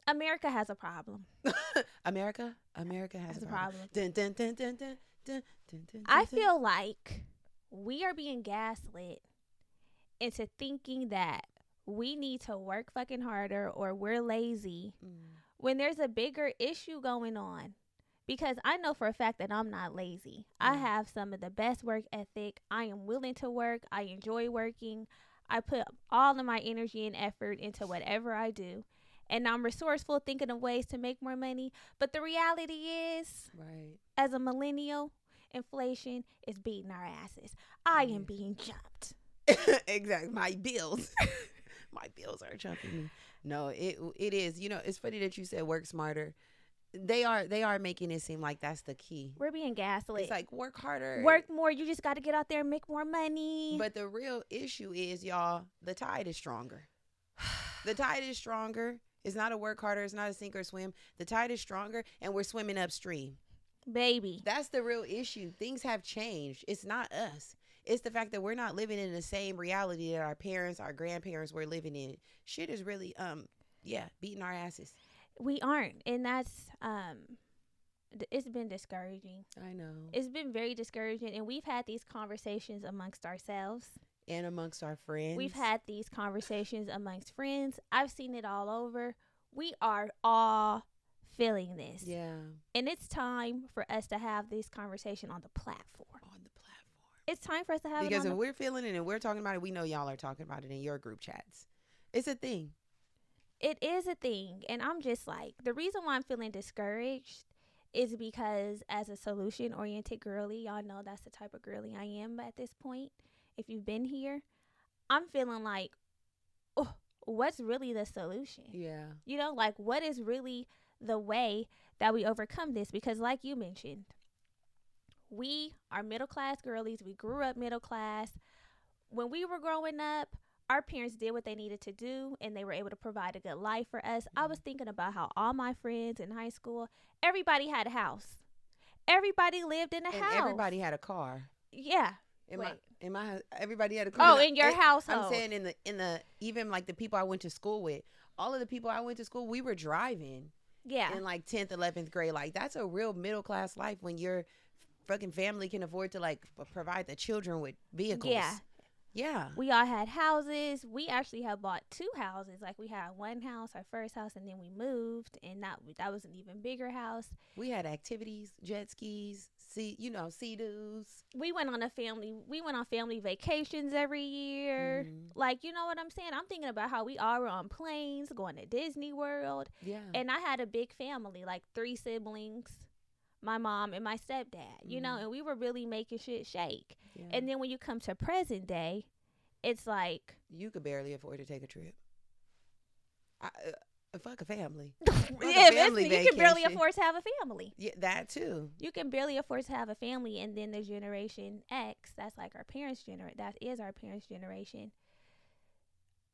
America has a problem. America has a problem. Dun, dun, dun, dun, dun, dun, dun, dun, I dun. feel like we are being gaslit into thinking that we need to work fucking harder or we're lazy when there's a bigger issue going on. Because I know for a fact that I'm not lazy. I have some of the best work ethic. I am willing to work. I enjoy working. I put all of my energy and effort into whatever I do. And I'm resourceful, thinking of ways to make more money. But the reality is, Right. as a millennial, inflation is beating our asses. I am being jumped. Exactly. My bills. My bills are jumping me. No, it is. You know, it's funny that you said work smarter. They are making it seem like that's the key. We're being gaslit. It's like work harder. Work more. You just got to get out there and make more money. But the real issue is, y'all, the tide is stronger. The tide is stronger. It's not a work harder. It's not a sink or swim. The tide is stronger, and we're swimming upstream. Baby. That's the real issue. Things have changed. It's not us. It's the fact that we're not living in the same reality that our parents, our grandparents were living in. Shit is really, beating our asses. We aren't. And that's, it's been discouraging. I know. It's been very discouraging. And we've had these conversations amongst ourselves. And amongst our friends. We've had these conversations amongst friends. I've seen it all over. We are all feeling this. Yeah. And it's time for us to have this conversation on the platform. It's time for us to have because it if we're feeling it and we're talking about it, we know y'all are talking about it in your group chats. It's a thing. It is a thing. And I'm just like, the reason why I'm feeling discouraged is because as a solution-oriented girly, y'all know that's the type of girly I am at this point. If you've been here, I'm feeling like, oh, what's really the solution? Yeah. You know, like what is really the way that we overcome this? Because like you mentioned, we are middle-class girlies. We grew up middle class. When we were growing up, our parents did what they needed to do, and they were able to provide a good life for us. I was thinking about how all my friends in high school, everybody had a house. Everybody lived in a house. Everybody had a car. Yeah. In my everybody had a car. Oh, in your household. I'm saying in the even like the people I went to school with, all of the people I went to school, we were driving. Yeah. In like 10th, 11th grade. Like that's a real middle-class life when your fucking family can afford to like provide the children with vehicles. Yeah. We all had houses. We actually have bought 2 houses. Like we had one house, our first house, and then we moved, and that was an even bigger house. We had activities, jet skis, Sea-Doos. We went on family vacations every year. Like, you know what I'm saying? I'm thinking about how we all were on planes going to Disney World. Yeah. And I had a big family, like 3 siblings. My mom and my stepdad, you know, and we were really making shit shake. Yeah. And then when you come to present day, it's like you could barely afford to take a trip. Fuck a family. You can barely afford to have a family. Yeah, that too. You can barely afford to have a family, and then the Generation X, that's like our parents' generation. That is our parents' generation.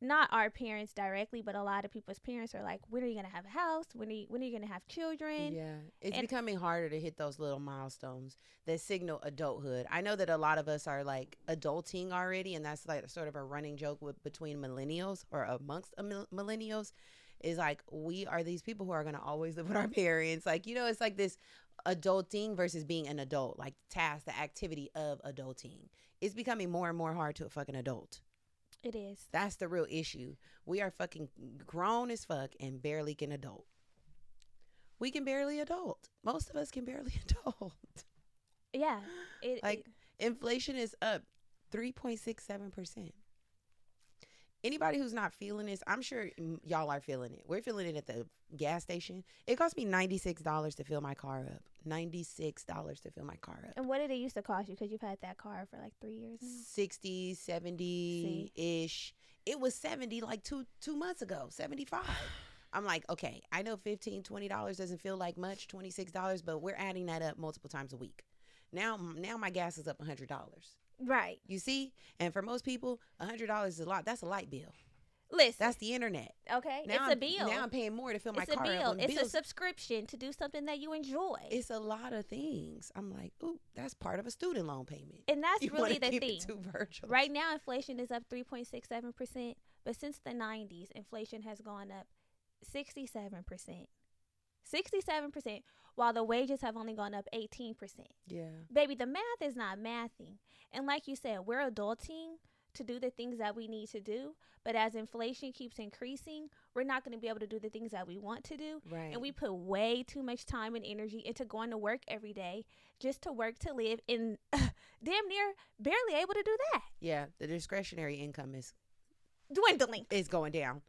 Not our parents directly, but a lot of people's parents are like, when are you going to have a house? When are you going to have children? Yeah. It's becoming harder to hit those little milestones that signal adulthood. I know that a lot of us are like adulting already, and that's like sort of a running joke between millennials or amongst millennials is like, we are these people who are going to always live with our parents. Like, you know, it's like this adulting versus being an adult, like the activity of adulting. It's becoming more and more hard to a fucking adult. It is. That's the real issue. We are fucking grown as fuck and barely can adult. We can barely adult. Most of us can barely adult. Yeah. Inflation is up 3.67%. Anybody who's not feeling this, I'm sure y'all are feeling it. We're feeling it at the gas station. It cost me $96 to fill my car up. $96 to fill my car up. And what did it used to cost you? Because you've had that car for like 3 years now. 60, 70-ish. It was 70 like two months ago, 75. I'm like, okay, I know $15, $20 doesn't feel like much, $26, but we're adding that up multiple times a week. Now my gas is up $100. Right. You see? And for most people, $100 is a lot. That's a light bill. Listen. That's the internet. Okay. It's a bill. Now I'm paying more to fill my car up. It's a bill. It's bills. a subscription to do something that you enjoy. It's a lot of things. I'm like, ooh, that's part of a student loan payment. And that's you really the keep thing. It too virtual. Right now, inflation is up 3.67%. But since the 90s, inflation has gone up 67%. 67%, while the wages have only gone up 18%. Yeah. Baby, the math is not mathing. And like you said, we're adulting to do the things that we need to do. But as inflation keeps increasing, we're not going to be able to do the things that we want to do. Right. And we put way too much time and energy into going to work every day just to work to live, and damn near barely able to do that. Yeah. The discretionary income is Dwindling. It's going down.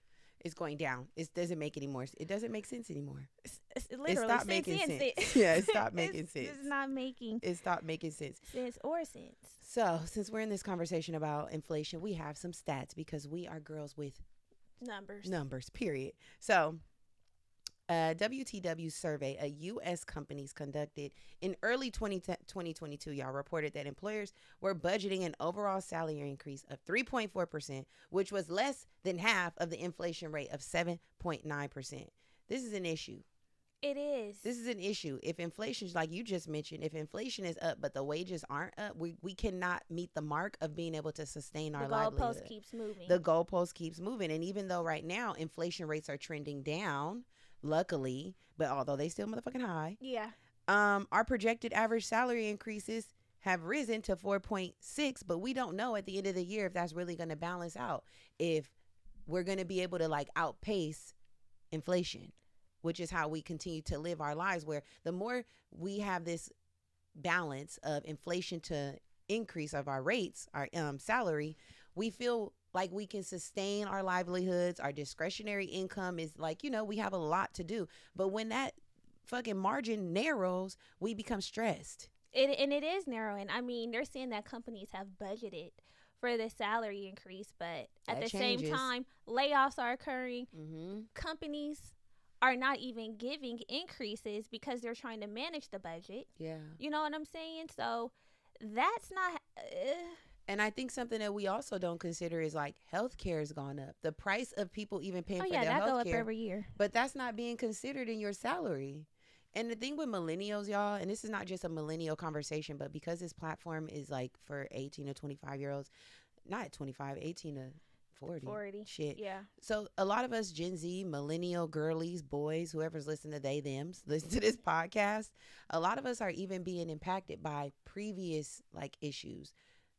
It's going down. It doesn't make any more. It doesn't make sense anymore. It's literally, it stopped making sense. Yeah, it stopped making sense. It's not making. It stopped making sense. Sense or sense. So, since we're in this conversation about inflation, we have some stats because we are girls with numbers. Period. So, WTW survey, a U.S. companies conducted in early 2022, y'all, reported that employers were budgeting an overall salary increase of 3.4%, which was less than half of the inflation rate of 7.9%. This is an issue. It is. This is an issue. If inflation, like you just mentioned, if inflation is up but the wages aren't up, we cannot meet the mark of being able to sustain our livelihood. The goalpost keeps moving. The goalpost keeps moving. And even though right now inflation rates are trending down, luckily, but although they still motherfucking high. Yeah. Our projected average salary increases have risen to 4.6, but we don't know at the end of the year if that's really going to balance out, if we're going to be able to like outpace inflation, which is how we continue to live our lives, where the more we have this balance of inflation to increase of our rates, our salary, we feel like we can sustain our livelihoods. Our discretionary income is like, we have a lot to do. But when that fucking margin narrows, we become stressed. It is narrowing. I mean, they're saying that companies have budgeted for the salary increase, but at the same time, layoffs are occurring. Mm-hmm. Companies are not even giving increases because they're trying to manage the budget. Yeah. You know what I'm saying? So that's not... And I think something that we also don't consider is like healthcare has gone up. The price of people even paying for their healthcare. Oh yeah, that go up every year. But that's not being considered in your salary. And the thing with millennials, y'all, and this is not just a millennial conversation, but because this platform is like for 18 to 25-year-olds, not 25, 18 to 40. Shit. Yeah. So a lot of us Gen Z, millennial girlies, boys, whoever's listening to they, thems, listen to this podcast, a lot of us are even being impacted by previous like issues.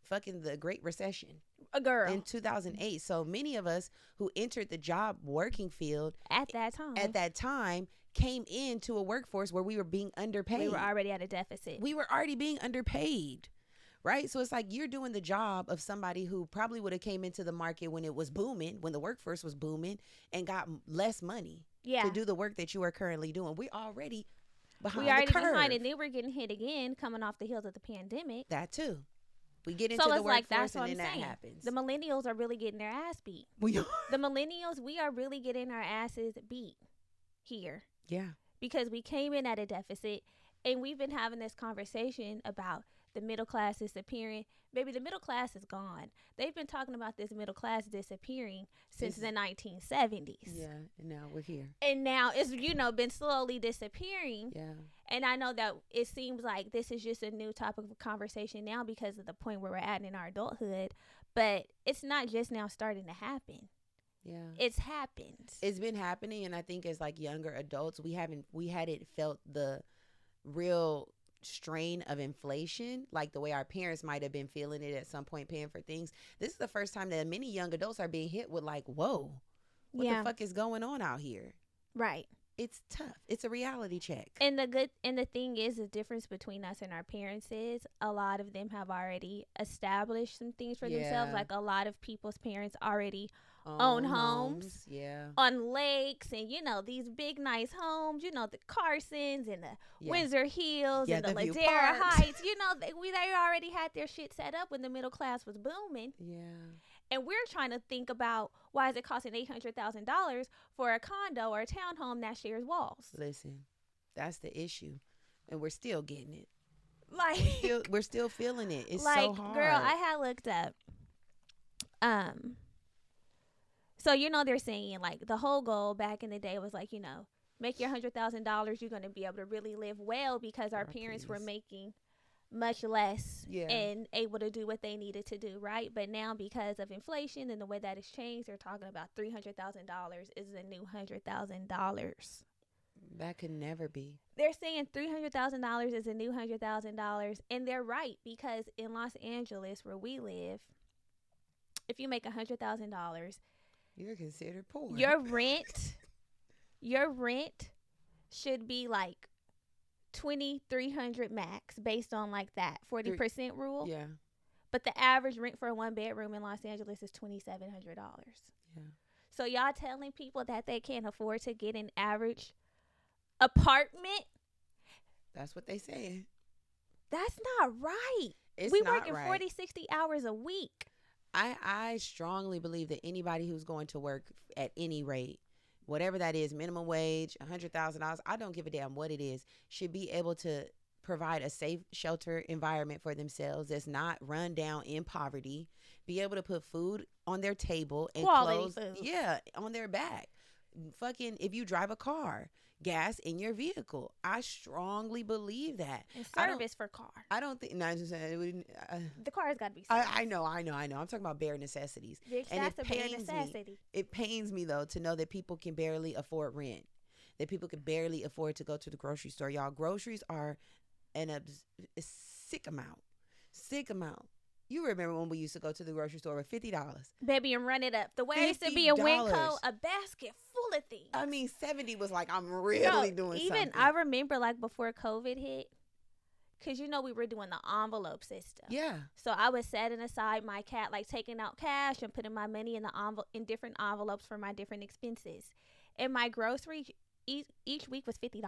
Fucking the Great Recession. A girl. In 2008. So many of us who entered the job working field at that time came into a workforce where we were being underpaid. We were already at a deficit. We were already being underpaid. Right? So it's like you're doing the job of somebody who probably would have came into the market when it was booming, when the workforce was booming, and got less money to do the work that you are currently doing. We're already behind the curve. Behind, and then we're getting hit again coming off the heels of the pandemic. That too. We get into the workforce and then that happens. The millennials are really getting their ass beat. We are. The millennials, we are really getting our asses beat here. Yeah. Because we came in at a deficit, and we've been having this conversation about the middle class disappearing. Baby, the middle class is gone. They've been talking about this middle class disappearing since the 1970s. Yeah, and now we're here. And now it's, been slowly disappearing. Yeah. And I know that it seems like this is just a new topic of conversation now because of the point where we're at in our adulthood. But it's not just now starting to happen. Yeah. It's happened. It's been happening, and I think as like younger adults, we hadn't felt the real strain of inflation like the way our parents might have been feeling it at some point, paying for things. This is the first time that many young adults are being hit with like, whoa, what the fuck is going on out here? Right. It's tough. It's a reality check. And the thing is, the difference between us and our parents is a lot of them have already established some things for themselves. Like a lot of people's parents already own homes, on lakes, and these big nice homes, the Carsons and the Windsor Hills and the Ladera Heights, they already had their shit set up when the middle class was booming. And we're trying to think about, why is it costing $800,000 for a condo or a townhome that shares walls? Listen, that's the issue, and we're still getting it. Like we're still feeling it. It's like, so hard. Girl, I had looked up. So they're saying like the whole goal back in the day was like, make your $100,000, you're going to be able to really live well, because our parents were making much less Yeah. and able to do what they needed to do, right? But now, because of inflation and the way that it's changed, they're talking about $300,000 is the new $100,000. That could never be. They're saying $300,000 is a new $100,000, and they're right, because in Los Angeles, where we live, if you make $100,000, you're considered poor. Your rent should be like 2,300 max, based on like that 40% rule. Yeah. But the average rent for a 1-bedroom in Los Angeles is $2,700. Yeah. So y'all telling people that they can't afford to get an average apartment? That's what they say. That's not right. It's we not working right. 40, 60 hours a week. I strongly believe that anybody who's going to work at any rate, whatever that is, minimum wage, $100,000, I don't give a damn what it is, should be able to provide a safe shelter environment for themselves that's not run down in poverty, be able to put food on their table and quality clothes, food. Yeah, on their back. Fucking, if you drive a car, gas in your vehicle. I strongly believe that. And service for car. I don't think. No, the car's got to be serviced. I know. I'm talking about bare necessities. That's a bare necessity. It pains me though to know that people can barely afford rent. That people can barely afford to go to the grocery store. Y'all, groceries are a sick amount. Sick amount. You remember when we used to go to the grocery store with $50? Baby, and run it up. The way it used to be in Winco, a basket full of things. I mean, 70 was like, I'm really doing even something. I remember like before COVID hit, because we were doing the envelope system. Yeah. So I was setting aside my like taking out cash and putting my money in the in different envelopes for my different expenses. And my grocery each week was $50.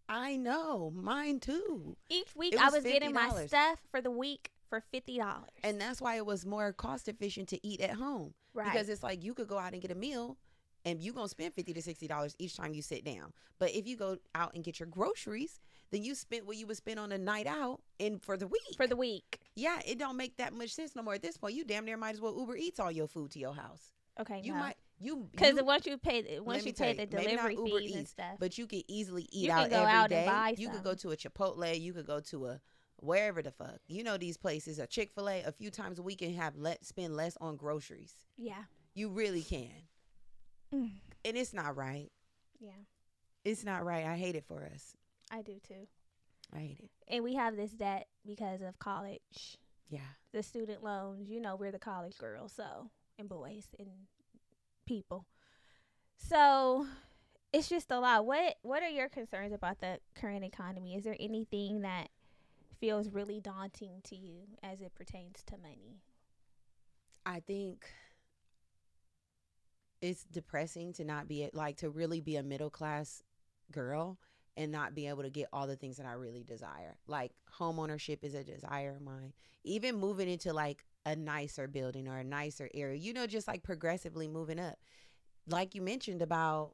I know, mine too. Each week I was getting my stuff for the week for $50. And that's why it was more cost efficient to eat at home. Right. Because it's like you could go out and get a meal and you're going to spend $50 to $60 each time you sit down. But if you go out and get your groceries, then you spent what you would spend on a night out and for the week. For the week. Yeah, it don't make that much sense no more at this point. You damn near might as well Uber Eats all your food to your house. Okay, you no. might because once you pay the delivery fees and stuff, but you could easily eat you out can go every out day. And buy you some. could go to a Chipotle. You could go to a wherever the fuck. These places, a Chick-fil-A, a few times a week, and spend less on groceries. Yeah, you really can. And it's not right. Yeah, it's not right. I hate it for us. I do too. I hate it. And we have this debt because of college. Yeah, the student loans. We're the college girls, so and boys and people. So it's just a lot. What are your concerns about the current economy? Is there anything that feels really daunting to you as it pertains to money? I think it's depressing to not be to really be a middle class girl and not be able to get all the things that I really desire. Like home ownership is a desire of mine. Even moving into like a nicer building or a nicer area, just like progressively moving up. Like you mentioned about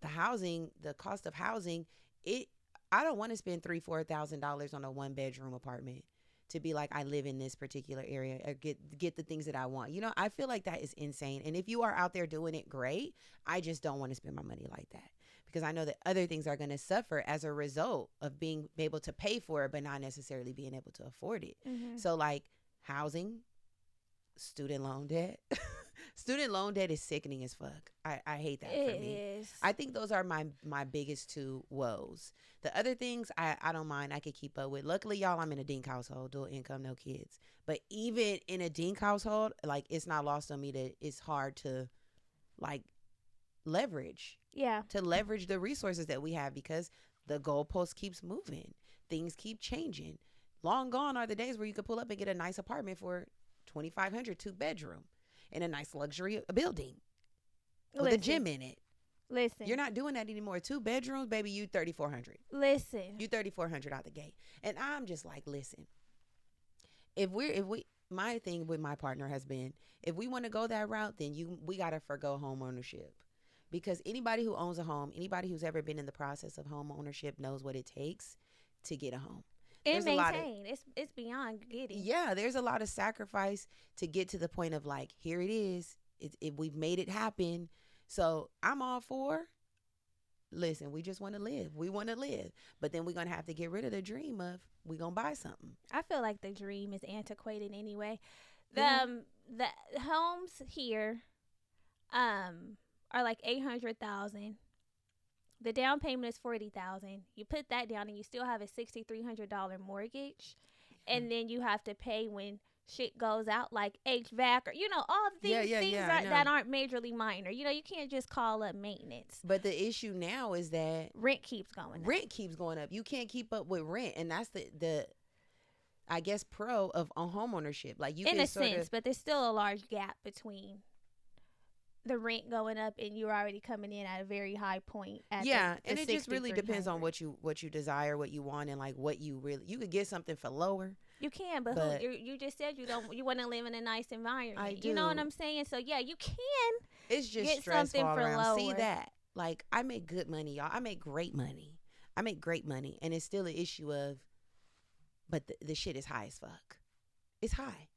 the cost of housing, I don't want to spend $3,000-$4,000 on a 1-bedroom apartment to be like I live in this particular area or get the things that I want. I feel like that is insane. And if you are out there doing it, great. I just don't want to spend my money like that because I know that other things are going to suffer as a result of being able to pay for it, but not necessarily being able to afford it. Mm-hmm. So like housing, student loan debt. Student loan debt is sickening as fuck. I hate that for me. It is. I think those are my biggest two woes. The other things I don't mind. I could keep up with. Luckily, y'all, I'm in a Dink household, dual income, no kids. But even in a Dink household, like it's not lost on me that it's hard to like leverage. Yeah. To leverage the resources that we have because the goalpost keeps moving. Things keep changing. Long gone are the days where you could pull up and get a nice apartment for $2,500, 2-bedroom. In a nice luxury building with a gym in it. Listen. You're not doing that anymore. 2 bedrooms, baby, you $3,400. Listen. You $3,400 out the gate. And I'm just like, listen. My thing with my partner has been, if we want to go that route, then we got to forgo home ownership. Because anybody who owns a home, anybody who's ever been in the process of home ownership knows what it takes to get a home. And maintain. It's beyond getting. Yeah, there's a lot of sacrifice to get to the point of like, here it is. We've made it happen. So I'm all for listen, we just want to live. We want to live. But then we're going to have to get rid of the dream of we going to buy something. I feel like the dream is antiquated anyway. Yeah. The homes here are like 800,000. The down payment is 40,000. You put that down and you still have a $6,300 mortgage, and then you have to pay when shit goes out, like HVAC or all these things that aren't majorly minor. You can't just call up maintenance. But the issue now is that rent keeps going up. Rent keeps going up. You can't keep up with rent, and that's the I guess pro of home ownership. Like you in can a sense, but there's still a large gap between the rent going up and you're already coming in at a very high point. And it just really depends on what you desire, what you want, and like what you could get something for lower. You can, but you just said you want to live in a nice environment. I do. You know what I'm saying? So yeah, you can. It's just get stressful something all for around. lower. See that? Like I make good money, y'all. I make great money. And it's still an issue of, but the shit is high as fuck. It's high.